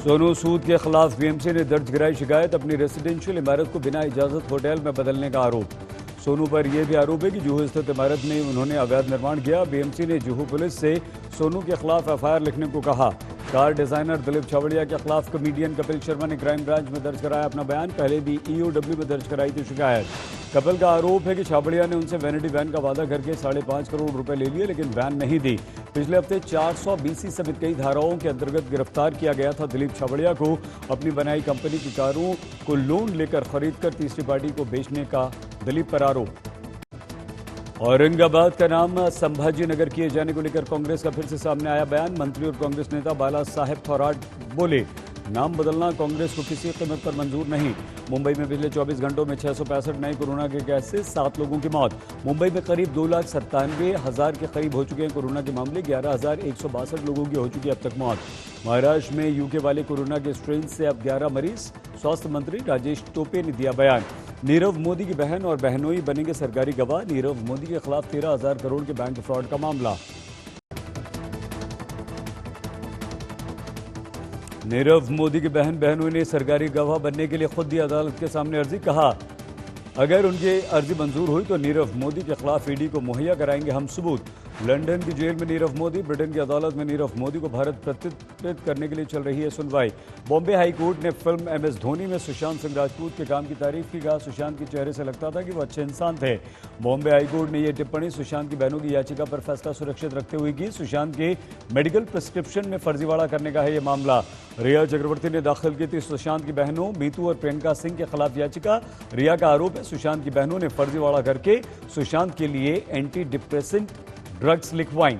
सोनू सूद के खिलाफ बीएमसी ने दर्ज कराई शिकायत। अपनी रेसिडेंशियल इमारत को बिना इजाजत होटल में बदलने का आरोप। सोनू पर यह भी आरोप है कि जुहू स्थित इमारत में उन्होंने अवैध निर्माण किया। बीएमसी ने जुहू पुलिस से सोनू के खिलाफ एफआईआर लिखने को कहा। कार डिजाइनर दिलीप छाबड़िया के खिलाफ कॉमेडियन कपिल शर्मा ने क्राइम ब्रांच में दर्ज कराया अपना बयान। पहले भी ईओडब्ल्यू में दर्ज कराई थी शिकायत। कपिल का आरोप है कि छाबड़िया ने उनसे वैनिटी वैन का वादा करके 5.5 करोड़ रुपए ले लिए, लेकिन वैन नहीं दी। पिछले हफ्ते 400 BC समेत कई धाराओं के अंतर्गत गिरफ्तार किया गया था। दिलीप छाबड़िया को अपनी बनाई कंपनी की कारों को लोन लेकर खरीदकर तीसरी पार्टी को बेचने का दिलीप पर आरोप। औरंगाबाद का नाम संभाजी नगर किए जाने को लेकर कांग्रेस का फिर से सामने आया बयान। मंत्री और कांग्रेस नेता बाला साहेब थोराट बोले, नाम बदलना कांग्रेस को किसी कीमत पर मंजूर नहीं। मुंबई में पिछले 24 घंटों में 665 नए कोरोना के केस से 7 लोगों की मौत। मुंबई में करीब 2,97,000 के करीब हो चुके हैं कोरोना के मामले। 11,162 लोगों की हो चुकी अब तक मौत। महाराष्ट्र में यूके वाले कोरोना के स्ट्रेन से अब 11 मरीज। स्वास्थ्य मंत्री राजेश टोपे ने दिया बयान। नीरव मोदी की बहन और बहनोई बनेंगे सरकारी गवाह। नीरव मोदी के खिलाफ 13,000 करोड़ के बैंक फ्रॉड का मामला। नीरव मोदी की बहन बहनोई ने सरकारी गवाह बनने के लिए खुद दी अदालत के सामने अर्जी। कहा, अगर उनकी अर्जी मंजूर हुई तो नीरव मोदी के खिलाफ ईडी को मुहैया कराएंगे हम सबूत। लंदन की जेल में नीरव मोदी। ब्रिटेन की अदालत में नीरव मोदी को भारत प्रत्युत्तरित करने के लिए चल रही है सुनवाई। बॉम्बे हाई कोर्ट ने फिल्म MS धोनी में सुशांत सिंह राजपूत के काम की तारीफ की। कहा, सुशांत के चेहरे से लगता था कि वो अच्छे इंसान थे। बॉम्बे हाई कोर्ट ने यह टिप्पणी सुशांत की बहनों की याचिका पर फैसला सुरक्षित रखते हुए की। सुशांत के मेडिकल प्रिस्क्रिप्शन में फर्जीवाड़ा करने का है यह मामला। रिया चक्रवर्ती ने दाखिल की थी सुशांत की बहनों मीतू और प्रियंका सिंह के खिलाफ याचिका। रिया का आरोप है सुशांत की बहनों ने फर्जीवाड़ा करके सुशांत के लिए एंटी डिप्रेसेंट ड्रग्स लिखवाई।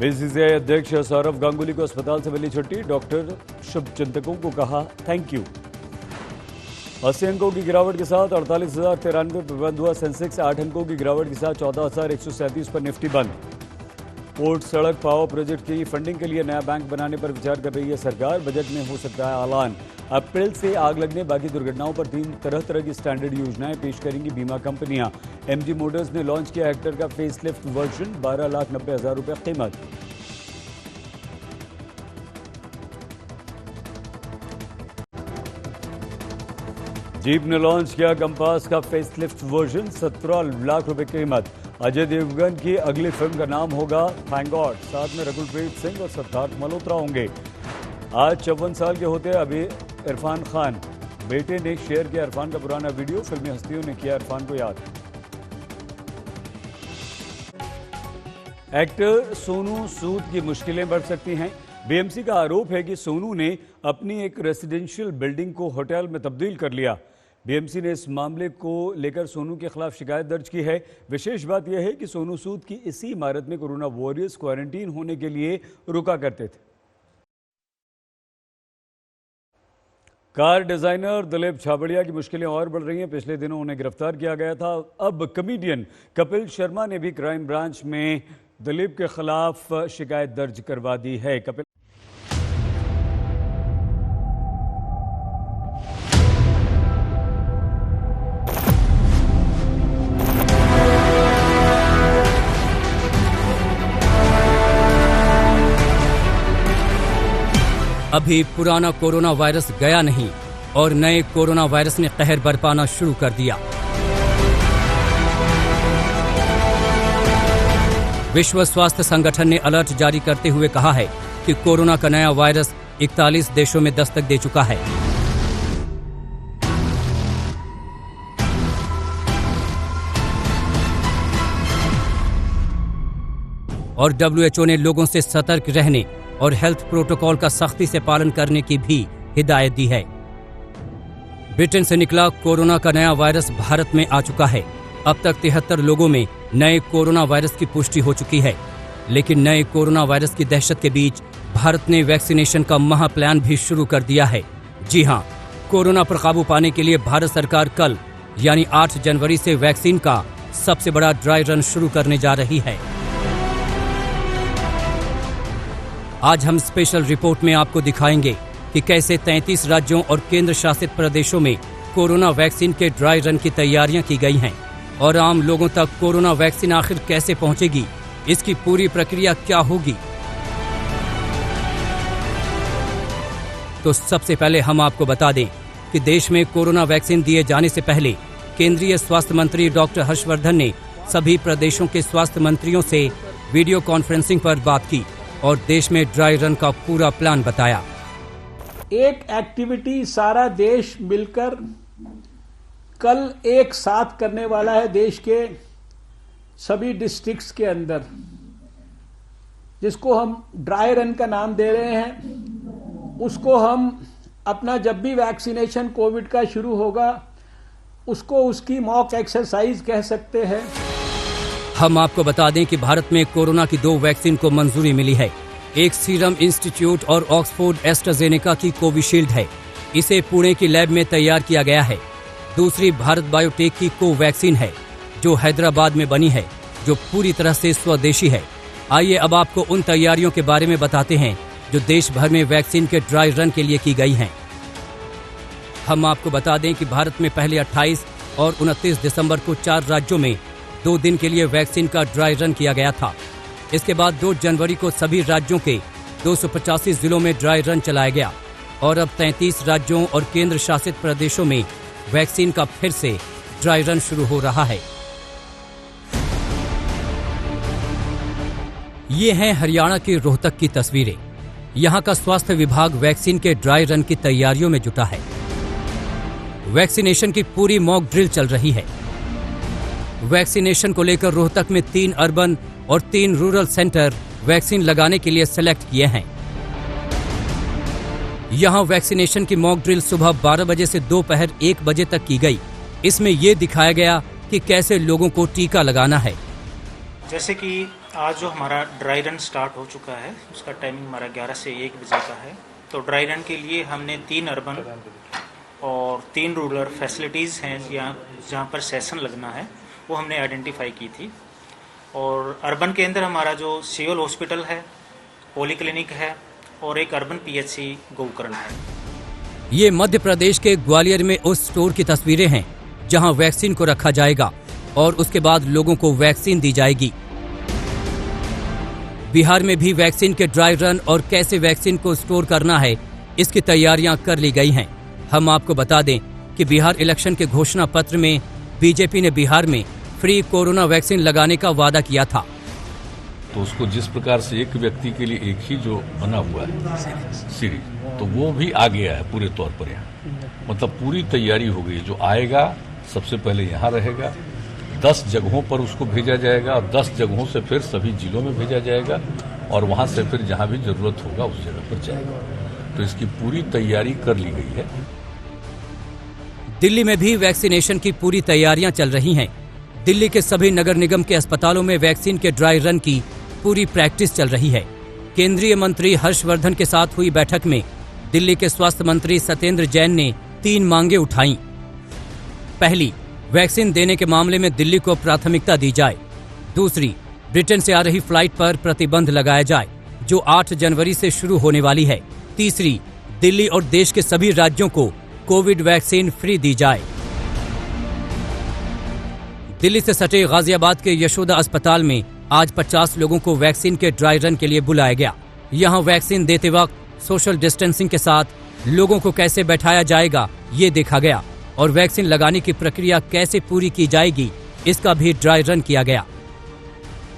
बीसीसीआई अध्यक्ष सौरव गांगुली को अस्पताल से मिली छुट्टी। डॉक्टर शुभचिंतकों को कहा थैंक यू। 80 अंकों की गिरावट के साथ 48,093 पर बंद हुआ सेंसेक्स। 8 अंकों की गिरावट के साथ 14,137 पर निफ्टी बंद। पोर्ट सड़क पावर प्रोजेक्ट की फंडिंग के लिए नया बैंक बनाने पर विचार कर रही है सरकार। बजट में हो सकता है ऐलान। अप्रैल से आग लगने बाकी दुर्घटनाओं पर 3 तरह की स्टैंडर्ड योजनाएं पेश करेंगी बीमा कंपनियां। MG मोटर्स ने लॉन्च किया हेक्टर का फेसलिफ्ट वर्जन। 12,90,000 रुपए कीमत। जीप ने लॉन्च किया कंपास का फेसलिफ्ट वर्जन। 17 लाख रुपए कीमत। अजय देवगन की अगली फिल्म का नाम होगा थैंक गॉड। साथ में रघुप्रीत सिंह और सिद्धार्थ मल्होत्रा होंगे। आज 54 साल के होते अभी इरफान खान। बेटे ने शेयर किया इरफान का पुराना वीडियो। फिल्मी हस्तियों ने किया इरफान को याद। एक्टर सोनू सूद की मुश्किलें बढ़ सकती हैं। बीएमसी का आरोप है कि सोनू ने अपनी एक रेसिडेंशियल बिल्डिंग को होटल में तब्दील कर लिया। बीएमसी ने इस मामले को लेकर सोनू के खिलाफ शिकायत दर्ज की है। विशेष बात यह है कि सोनू सूद की इसी इमारत में कोरोना वॉरियर्स क्वारंटीन होने के लिए रुका करते थे। कार डिजाइनर दिलीप छाबड़िया की मुश्किलें और बढ़ रही हैं। पिछले दिनों उन्हें गिरफ्तार किया गया था। अब कॉमेडियन कपिल शर्मा ने भी क्राइम ब्रांच में दिलीप के खिलाफ शिकायत दर्ज करवा दी है। कपिल अभी पुराना कोरोना वायरस गया नहीं और नए कोरोना वायरस ने कहर बरपाना शुरू कर दिया। विश्व स्वास्थ्य संगठन ने अलर्ट जारी करते हुए कहा है कि कोरोना का नया वायरस 41 देशों में दस्तक दे चुका है। और WHO ने लोगों से सतर्क रहने और हेल्थ प्रोटोकॉल का सख्ती से पालन करने की भी हिदायत दी है। ब्रिटेन से निकला कोरोना का नया वायरस भारत में आ चुका है। अब तक 73 लोगों में नए कोरोना वायरस की पुष्टि हो चुकी है। लेकिन नए कोरोना वायरस की दहशत के बीच भारत ने वैक्सीनेशन का महा प्लान भी शुरू कर दिया है। जी हां, कोरोना पर काबू पाने के लिए भारत सरकार कल यानी 8 जनवरी से वैक्सीन का सबसे बड़ा ड्राई रन शुरू करने जा रही है। आज हम स्पेशल रिपोर्ट में आपको दिखाएंगे कि कैसे 33 राज्यों और केंद्र शासित प्रदेशों में कोरोना वैक्सीन के ड्राई रन की तैयारियां की गई हैं और आम लोगों तक कोरोना वैक्सीन आखिर कैसे पहुंचेगी, इसकी पूरी प्रक्रिया क्या होगी तो सबसे पहले हम आपको बता दें कि देश में कोरोना वैक्सीन दिए जाने से पहले केंद्रीय स्वास्थ्य मंत्री डॉक्टर हर्षवर्धन ने सभी प्रदेशों के स्वास्थ्य मंत्रियों से वीडियो कॉन्फ्रेंसिंग पर बात की और देश में ड्राई रन का पूरा प्लान बताया। एक एक्टिविटी सारा देश मिलकर कल एक साथ करने वाला है देश के सभी डिस्ट्रिक्ट्स के अंदर, जिसको हम ड्राई रन का नाम दे रहे हैं। उसको हम अपना जब भी वैक्सीनेशन कोविड का शुरू होगा उसको उसकी मॉक एक्सरसाइज कह सकते हैं। हम आपको बता दें कि भारत में कोरोना की 2 वैक्सीन को मंजूरी मिली है। एक सीरम इंस्टीट्यूट और ऑक्सफोर्ड एस्ट्राजेनेका की कोविशील्ड है, इसे पुणे की लैब में तैयार किया गया है। दूसरी भारत बायोटेक की कोवैक्सीन है जो हैदराबाद में बनी है, जो पूरी तरह से स्वदेशी है। आइए अब आपको उन तैयारियों के बारे में बताते हैं जो देश भर में वैक्सीन के ड्राई रन के लिए की गई हैं। हम आपको बता दें कि भारत में पहले 28 और 29 दिसंबर को 4 राज्यों में 2 दिन के लिए वैक्सीन का ड्राई रन किया गया था। इसके बाद 2 जनवरी को सभी राज्यों के 285 जिलों में ड्राई रन चलाया गया और अब 33 राज्यों और केंद्र शासित प्रदेशों में वैक्सीन का फिर से ड्राई रन शुरू हो रहा है। ये हैं हरियाणा के रोहतक की तस्वीरें। यहाँ का स्वास्थ्य विभाग वैक्सीन के ड्राई रन की तैयारियों में जुटा है। वैक्सीनेशन की पूरी मॉक ड्रिल चल रही है। वैक्सीनेशन को लेकर रोहतक में 3 अर्बन और 3 रूरल सेंटर वैक्सीन लगाने के लिए सेलेक्ट किए हैं। यहां वैक्सीनेशन की मॉक ड्रिल सुबह 12 बजे से दोपहर 1 बजे तक की गई। इसमें ये दिखाया गया कि कैसे लोगों को टीका लगाना है। जैसे कि आज जो हमारा ड्राई रन स्टार्ट हो चुका है, उसका टाइमिंग हमारा 11 से 1 बजे का है। तो ड्राई रन के लिए हमने 3 अर्बन और 3 रूरल फैसिलिटीज़ हैं जहाँ पर सेशन लगना है, वो हमने आइडेंटिफाई की थी। और अर्बन के अंदर हमारा जो सिविल हॉस्पिटल है, पॉलीक्लिनिक है और एक अर्बन पीएचसी गोकर्ण है। ये मध्य प्रदेश के ग्वालियर में उस स्टोर की तस्वीरें हैं जहां वैक्सीन को रखा जाएगा और उसके बाद लोगों को वैक्सीन दी जाएगी। बिहार में भी वैक्सीन के ड्राई रन और कैसे वैक्सीन को स्टोर करना है, इसकी तैयारियां कर ली गई हैं। हम आपको बता दें कि बिहार इलेक्शन के घोषणा पत्र में बीजेपी ने बिहार में फ्री कोरोना वैक्सीन लगाने का वादा किया था। तो उसको जिस प्रकार से एक व्यक्ति के लिए एक ही जो बना हुआ है सीरीज, तो वो भी आ गया है पूरे तौर पर। यहाँ मतलब पूरी तैयारी हो गई। जो आएगा सबसे पहले यहाँ रहेगा, 10 जगहों पर उसको भेजा जाएगा और 10 जगहों से फिर सभी जिलों में भेजा जाएगा और वहाँ से फिर जहाँ भी जरूरत होगा उस जगह पर जाएगा। तो इसकी पूरी तैयारी कर ली गई है। दिल्ली में भी वैक्सीनेशन की पूरी तैयारियां चल रही हैं। दिल्ली के सभी नगर निगम के अस्पतालों में वैक्सीन के ड्राई रन की पूरी प्रैक्टिस चल रही है। केंद्रीय मंत्री हर्षवर्धन के साथ हुई बैठक में दिल्ली के स्वास्थ्य मंत्री सत्येंद्र जैन ने 3 मांगे उठाई। पहली, वैक्सीन देने के मामले में दिल्ली को प्राथमिकता दी जाए। दूसरी, ब्रिटेन से आ रही फ्लाइट पर प्रतिबंध लगाया जाए जो 8 जनवरी से शुरू होने वाली है। तीसरी, दिल्ली और देश के सभी राज्यों को कोविड वैक्सीन फ्री दी जाए। दिल्ली से सटे गाजियाबाद के यशोदा अस्पताल में आज 50 लोगों को वैक्सीन के ड्राई रन के लिए बुलाया गया। यहां वैक्सीन देते वक्त सोशल डिस्टेंसिंग के साथ लोगों को कैसे बैठाया जाएगा ये देखा गया और वैक्सीन लगाने की प्रक्रिया कैसे पूरी की जाएगी इसका भी ड्राई रन किया गया।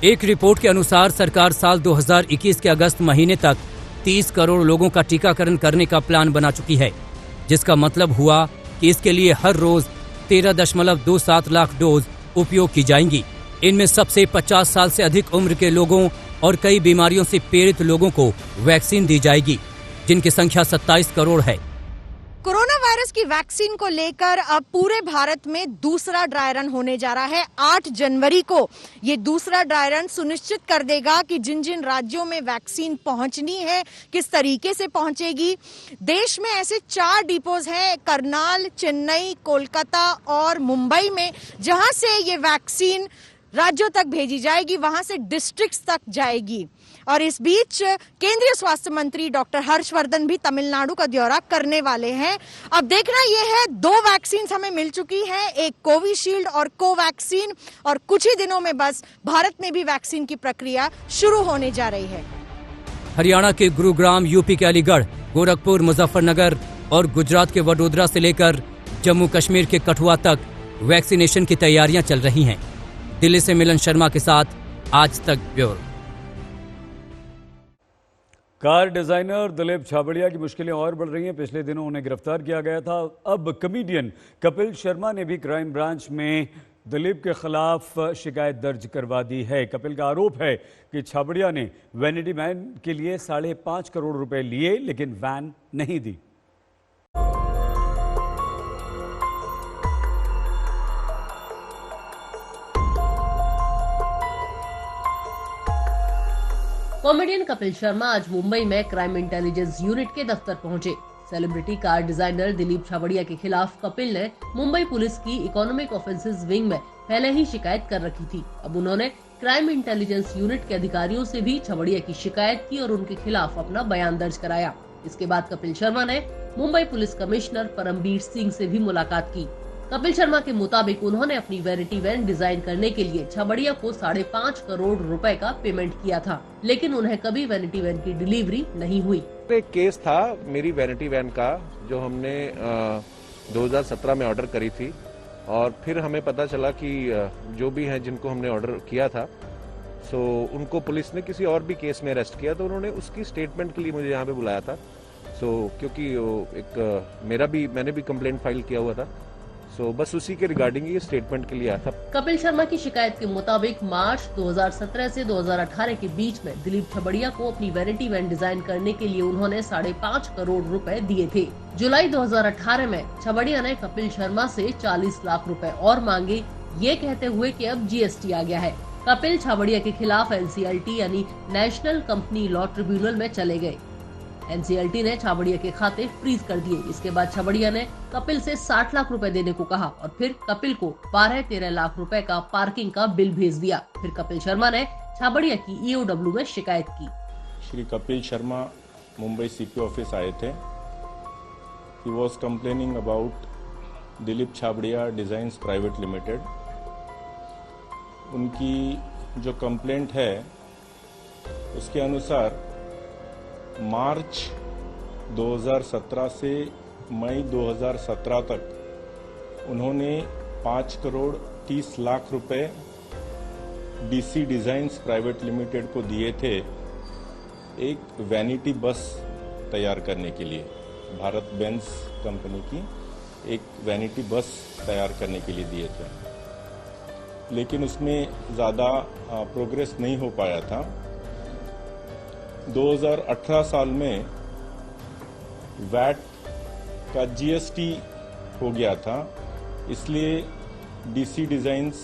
एक रिपोर्ट के अनुसार सरकार साल 2021 के अगस्त महीने तक 30 करोड़ लोगों का टीकाकरण करने का प्लान बना चुकी है, जिसका मतलब हुआ कि इसके लिए हर रोज 13.27 लाख डोज उपयोग की जाएंगी। इनमें सबसे 50 साल से अधिक उम्र के लोगों और कई बीमारियों से पीड़ित लोगों को वैक्सीन दी जाएगी, जिनकी संख्या 27 करोड़ है। कोरोना वायरस की वैक्सीन को लेकर अब पूरे भारत में दूसरा ड्राई रन होने जा रहा है। 8 जनवरी को ये दूसरा ड्राई रन सुनिश्चित कर देगा कि जिन जिन राज्यों में वैक्सीन पहुंचनी है किस तरीके से पहुंचेगी। देश में ऐसे 4 डिपोज हैं, करनाल, चेन्नई, कोलकाता और मुंबई में, जहां से ये वैक्सीन राज्यों तक भेजी जाएगी, वहां से डिस्ट्रिक्ट्स तक जाएगी। और इस बीच केंद्रीय स्वास्थ्य मंत्री डॉक्टर हर्षवर्धन भी तमिलनाडु का दौरा करने वाले हैं। अब देखना यह है, 2 वैक्सीन हमें मिल चुकी हैं, एक कोविशील्ड और कोवैक्सीन, और कुछ ही दिनों में बस भारत में भी वैक्सीन की प्रक्रिया शुरू होने जा रही है। हरियाणा के गुरुग्राम, यूपी के अलीगढ़, गोरखपुर, मुजफ्फरनगर और गुजरात के वडोदरा से लेकर जम्मू कश्मीर के कठुआ तक वैक्सीनेशन की तैयारियां चल रही हैं। दिल्ली से मिलन शर्मा के साथ आज तक bureau. Car designer Dilip Chhabria की मुश्किलें और बढ़ रही हैं। पिछले दिनों उन्हें गिरफ्तार किया गया था। अब कॉमेडियन कपिल शर्मा ने भी क्राइम ब्रांच में दिलीप के खिलाफ शिकायत दर्ज करवा दी है। कपिल का आरोप है कि छाबड़िया ने वैनिटी वैन के लिए 5.5 करोड़ रुपए लिए, लेकिन वैन नहीं दी। कॉमेडियन कपिल शर्मा आज मुंबई में क्राइम इंटेलिजेंस यूनिट के दफ्तर पहुंचे। Celebrity car designer Dilip Chhabria के खिलाफ कपिल ने मुंबई पुलिस की इकोनॉमिक ऑफेंसेस विंग में पहले ही शिकायत कर रखी थी। अब उन्होंने क्राइम इंटेलिजेंस यूनिट के अधिकारियों से भी छाबड़िया की शिकायत की और उनके खिलाफ अपना बयान दर्ज कराया। इसके बाद कपिल शर्मा ने मुंबई पुलिस कमिश्नर परमबीर सिंह से भी मुलाकात की। कपिल शर्मा के मुताबिक उन्होंने अपनी वैनिटी वैन डिजाइन करने के लिए छाबड़िया को 5.5 करोड़ रुपए का पेमेंट किया था, लेकिन उन्हें कभी वैनिटी वैन की डिलीवरी नहीं हुई। एक केस था मेरी वैनिटी वैन का, जो हमने 2017 में ऑर्डर करी थी, और फिर हमें पता चला कि जो भी हैं जिनको हमने ऑर्डर किया था, सो उनको पुलिस ने किसी और भी केस में अरेस्ट किया, तो उन्होंने उसकी स्टेटमेंट के लिए मुझे यहाँ पे बुलाया था। क्योंकि मैंने भी कंप्लेंट फाइल किया हुआ था, बस उसी के रिगार्डिंग ये स्टेटमेंट के लिए आया था। कपिल शर्मा की शिकायत के मुताबिक मार्च 2017 से 2018 के बीच में दिलीप छाबड़िया को अपनी वैनिटी वैन डिजाइन करने के लिए उन्होंने 5.5 करोड़ रुपए दिए थे। जुलाई 2018 में छाबड़िया ने कपिल शर्मा से 40 लाख रुपए और मांगे, ये कहते हुए कि अब जीएसटी आ गया है। कपिल छाबड़िया के खिलाफ NCLT यानी नेशनल कंपनी लॉ ट्रिब्यूनल में चले गए। NCLT ने छाबड़िया के खाते फ्रीज कर दिए। इसके बाद छाबड़िया ने कपिल से 60 लाख रुपए देने को कहा और फिर कपिल को 12-13 लाख रुपए का पार्किंग का बिल भेज दिया। फिर कपिल शर्मा ने छाबड़िया की EOW में शिकायत की। श्री कपिल शर्मा मुंबई CP ऑफिस आए थे। He was complaining about Dilip Chhabria designs private limited. उनकी जो कंप्लेंट है उसके अनुसार मार्च 2017 से मई 2017 तक उन्होंने 5 करोड़ 30 लाख रुपए DC डिजाइन्स प्राइवेट लिमिटेड को दिए थे एक वैनिटी बस तैयार करने के लिए। भारत बेंज कंपनी की एक वैनिटी बस तैयार करने के लिए दिए थे, लेकिन उसमें ज़्यादा प्रोग्रेस नहीं हो पाया था। 2018 साल में वैट का GST हो गया था, इसलिए DC डिजाइन्स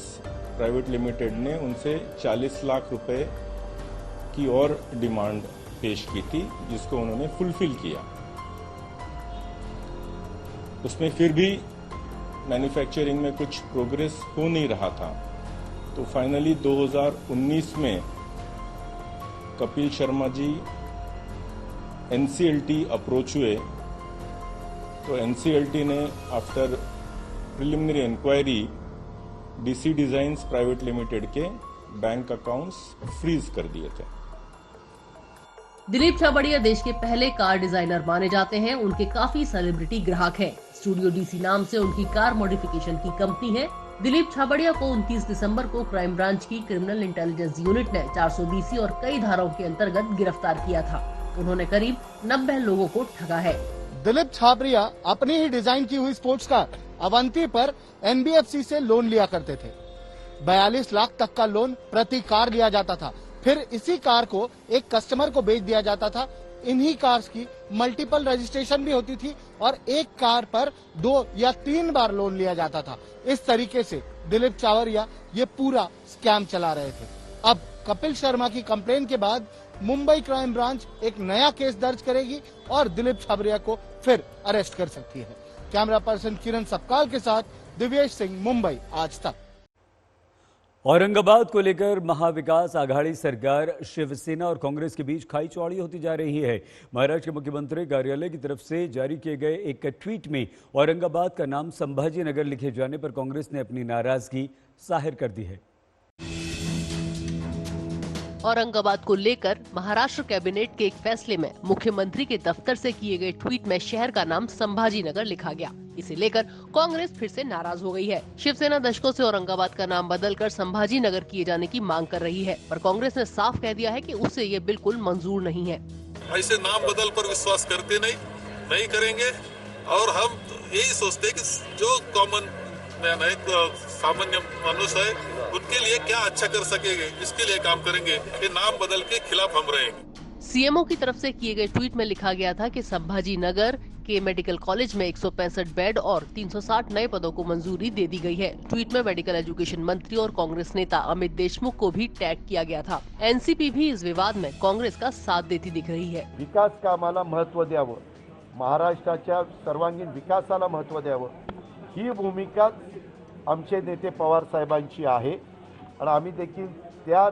प्राइवेट लिमिटेड ने उनसे 40 लाख रुपए की और डिमांड पेश की थी, जिसको उन्होंने फुलफिल किया। उसमें फिर भी मैन्युफैक्चरिंग में कुछ प्रोग्रेस हो नहीं रहा था, तो फाइनली 2019 में कपिल शर्मा जी NCLT अप्रोच हुए, तो NCLT ने after preliminary inquiry DC designs private limited के बैंक अकाउंट्स फ्रीज कर दिए थे। दिलीप छाबड़िया देश के पहले कार डिजाइनर माने जाते हैं। उनके काफी सेलिब्रिटी ग्राहक हैं। स्टूडियो DC नाम से उनकी कार मॉडिफिकेशन की कंपनी है। दिलीप छाबड़िया को 29 दिसंबर को क्राइम ब्रांच की क्रिमिनल इंटेलिजेंस यूनिट ने 420 और कई धाराओं के अंतर्गत गिरफ्तार किया था। उन्होंने करीब 90 लोगों को ठगा है। दिलीप छाबड़िया अपनी ही डिजाइन की हुई स्पोर्ट्स कार अवंती पर NBFC से लोन लिया करते थे। 42 लाख तक का लोन प्रति कार लिया जाता था। फिर इसी कार को एक कस्टमर को बेच दिया जाता था। इन्हीं कार्स की मल्टीपल रजिस्ट्रेशन भी होती थी और एक कार पर 2 या 3 बार लोन लिया जाता था। इस तरीके से दिलीप छाबड़िया ये पूरा स्कैम चला रहे थे। अब कपिल शर्मा की कंप्लेन के बाद मुंबई क्राइम ब्रांच एक नया केस दर्ज करेगी और दिलीप छाबड़िया को फिर अरेस्ट कर सकती है। कैमरा पर्सन किरण सपकाल के साथ दिव्येश सिंह, मुंबई आज तक। औरंगाबाद को लेकर महाविकास आघाड़ी सरकार शिवसेना और कांग्रेस के बीच खाई चौड़ी होती जा रही है। महाराष्ट्र के मुख्यमंत्री कार्यालय की तरफ से जारी किए गए एक ट्वीट में औरंगाबाद का नाम संभाजी नगर लिखे जाने पर कांग्रेस ने अपनी नाराजगी जाहिर कर दी है। औरंगाबाद को लेकर महाराष्ट्र कैबिनेट के एक फैसले में मुख्यमंत्री के दफ्तर से किए गए ट्वीट में शहर का नाम संभाजी नगर लिखा गया। इसे लेकर कांग्रेस फिर से नाराज हो गई है। शिवसेना दशकों से औरंगाबाद का नाम बदलकर संभाजी नगर किए जाने की मांग कर रही है, पर कांग्रेस ने साफ कह दिया है कि उसे ये बिल्कुल मंजूर नहीं है। ऐसे नाम बदल पर विश्वास करते नहीं करेंगे, और हम यही सोचते हैं कि जो कॉमन मैन है, सामान्य मनुष्य है, उनके लिए क्या अच्छा कर सकेंगे, इसके लिए काम करेंगे। कि नाम बदल के खिलाफ हम रहेंगे। सीएमओ की तरफ से किए गए ट्वीट में लिखा गया था कि संभाजी नगर के मेडिकल कॉलेज में 165 बेड और 360 नए पदों को मंजूरी दे दी गई है। ट्वीट में मेडिकल एजुकेशन मंत्री और कांग्रेस नेता अमित देशमुख को भी टैग किया गया था। एनसीपी भी इस विवाद में कांग्रेस का साथ देती दिख रही है। विकास कामाला महत्व द्यावं, महाराष्ट्राच्या सर्वांगीण विकासाला महत्व द्यावं, ही भूमिका आमचे नेते पवार साहेबांची आहे आणि आम्ही देखील त्या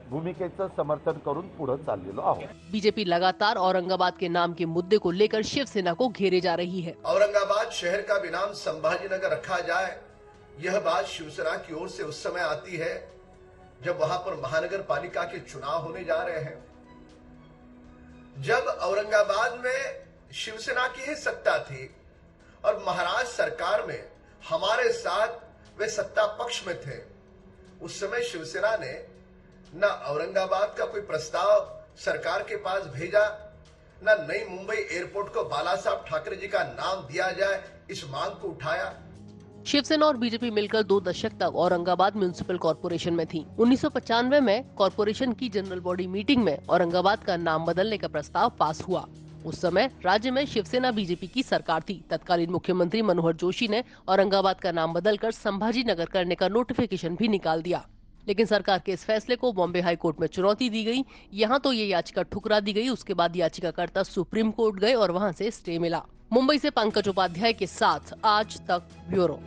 भूमिकेचं समर्थन करून पुढे चाललेलो आहोत। बीजेपी लगातार औरंगाबाद के नाम के मुद्दे को लेकर शिवसेना को घेरे जा रही है। औरंगाबाद शहर का भी नाम संभाजीनगर रखा जाए, यह बात शिवसेना की ओर से उस समय आती है जब वहां पर महानगर पालिका के चुनाव होने जा रहे हैं। जब औरंगाबाद में शिवसेना की ही सत्ता थी और महाराष्ट्र सरकार में हमारे साथ वे सत्ता पक्ष में थे, उस समय शिवसेना ने न औरंगाबाद का कोई प्रस्ताव सरकार के पास भेजा, न नई मुंबई एयरपोर्ट को बाला साहब ठाकरे जी का नाम दिया जाए, इस मांग को उठाया। शिवसेना और बीजेपी मिलकर 2 दशक तक औरंगाबाद म्युनिसिपल कॉर्पोरेशन में थी। 1995 में कॉर्पोरेशन की जनरल बॉडी मीटिंग में औरंगाबाद का नाम बदलने का प्रस्ताव पास हुआ। उस समय राज्य में शिवसेना बीजेपी की सरकार थी। तत्कालीन मुख्यमंत्री मनोहर जोशी ने औरंगाबाद का नाम बदलकर संभाजी नगर करने का नोटिफिकेशन भी निकाल दिया, लेकिन सरकार के इस फैसले को बॉम्बे हाई कोर्ट में चुनौती दी गई। यहाँ तो ये याचिका ठुकरा दी गई। उसके बाद याचिकाकर्ता सुप्रीम कोर्ट गए और वहाँ से स्टे मिला। मुंबई से पंकज उपाध्याय के साथ आज तक ब्यूरो।